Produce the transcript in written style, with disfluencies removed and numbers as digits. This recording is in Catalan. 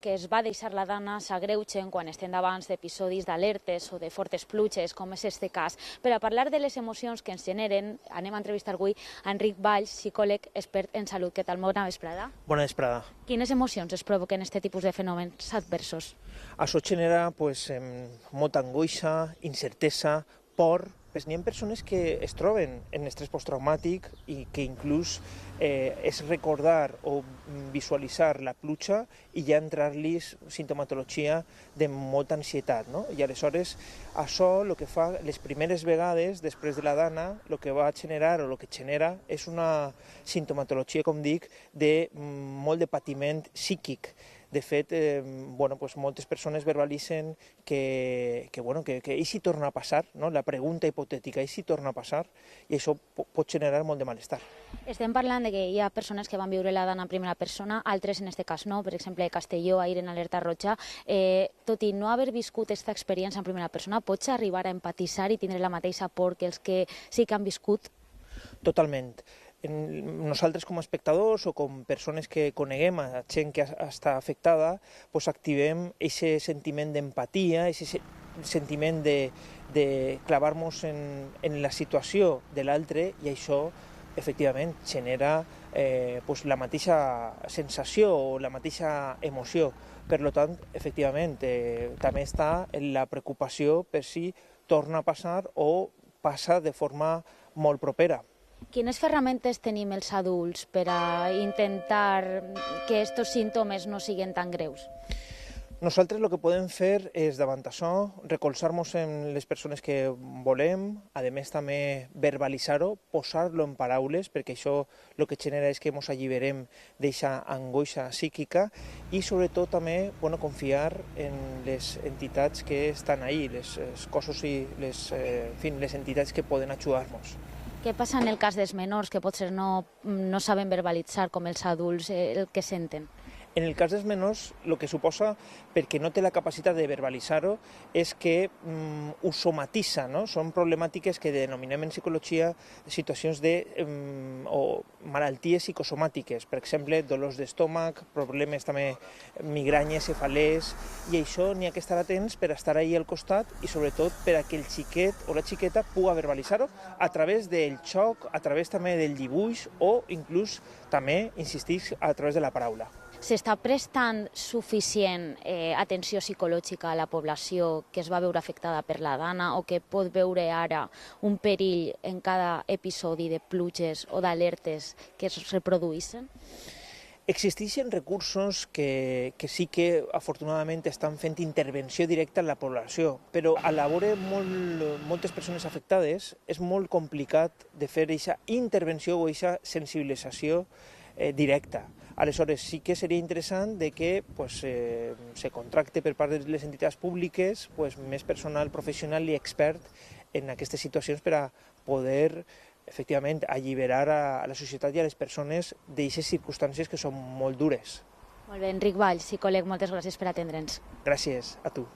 que es va deixar la dana s'agreugen quan estem davant d'episodis d'alertes o de fortes pluges, com és este cas. Per a parlar de les emocions que ens generen, anem a entrevistar avui a Enric Valls, psicòleg expert en salut. Què tal? Bona vesprada. Bona vesprada. Quines emocions es provoquen aquest tipus de fenòmens adversos? Això genera molta angoixa, incertesa, por. N'hi ha persones que es troben en estrès posttraumàtic i que inclús és recordar o visualitzar la pluja i ja entrar-los sintomatologia de molta ansietat, no? I aleshores això el que fa les primeres vegades després de la dana, el que va generar o el que genera és una sintomatologia, com dic, de molt de patiment psíquic. De fet, moltes persones verbalitzen que i si torna a passar, no? La pregunta hipotètica, i si torna a passar, i això pot generar molt de malestar. Estem parlant de que hi ha persones que van viure la dana en primera persona, altres en aquest cas no, per exemple a Castelló, ahir en alerta roja. Tot i no haver viscut aquesta experiència en primera persona, pots arribar a empatitzar i tindre la mateixa por que els que sí que han viscut? Totalment. Nosaltres com a espectadors o com persones que coneguem a gent que està afectada, activem aquest sentiment d'empatia, aquest sentiment de clavar-nos en la situació de l'altre, i això efectivament genera la mateixa sensació o la mateixa emoció. Per tant, efectivament, també està la preocupació per si torna a passar o passa de forma molt propera. Quines ferramentes tenim els adults per a intentar que aquests símptomes no siguin tan greus? Nosaltres el que podem fer és, davant això, recolzar-nos en les persones que volem, a més també verbalitzar-ho, posar-lo en paraules, perquè això el que genera és que ens alliberem d'aquesta angoixa psíquica i sobretot també confiar en les entitats que estan ahí, les cossos i les entitats que poden ajudar-nos. Què passa en el cas dels menors, que potser no saben verbalitzar com els adults el que senten? En el cas dels menors, el que suposa, perquè no té la capacitat de verbalitzar-ho, és que ho somatitza, no? Són problemàtiques que denominem en psicologia situacions o malalties psicosomàtiques, per exemple, dolors d'estómac, problemes també migranyes, cefalers, i això n'hi ha que estar atents per estar ahí al costat i sobretot per a que el xiquet o la xiqueta pugui verbalitzar-ho a través del xoc, a través també del dibuix o inclús també, insistir, a través de la paraula. S'està prestant suficient atenció psicològica a la població que es va veure afectada per la dana o que pot veure ara un perill en cada episodi de pluges o d'alertes que es reproduïssin? Existeixen recursos que sí que afortunadament estan fent intervenció directa en la població, però a la vora moltes persones afectades és molt complicat de fer aquesta intervenció o aquesta sensibilització directa. Aleshores, sí que seria interessant que se contracte per part de les entitats públiques més personal professional i expert en aquestes situacions per a poder efectivament alliberar a la societat i a les persones d'aquestes circumstàncies que són molt dures. Molt bé, Enric Valls, psicòleg, moltes gràcies per atendre'ns. Gràcies a tu.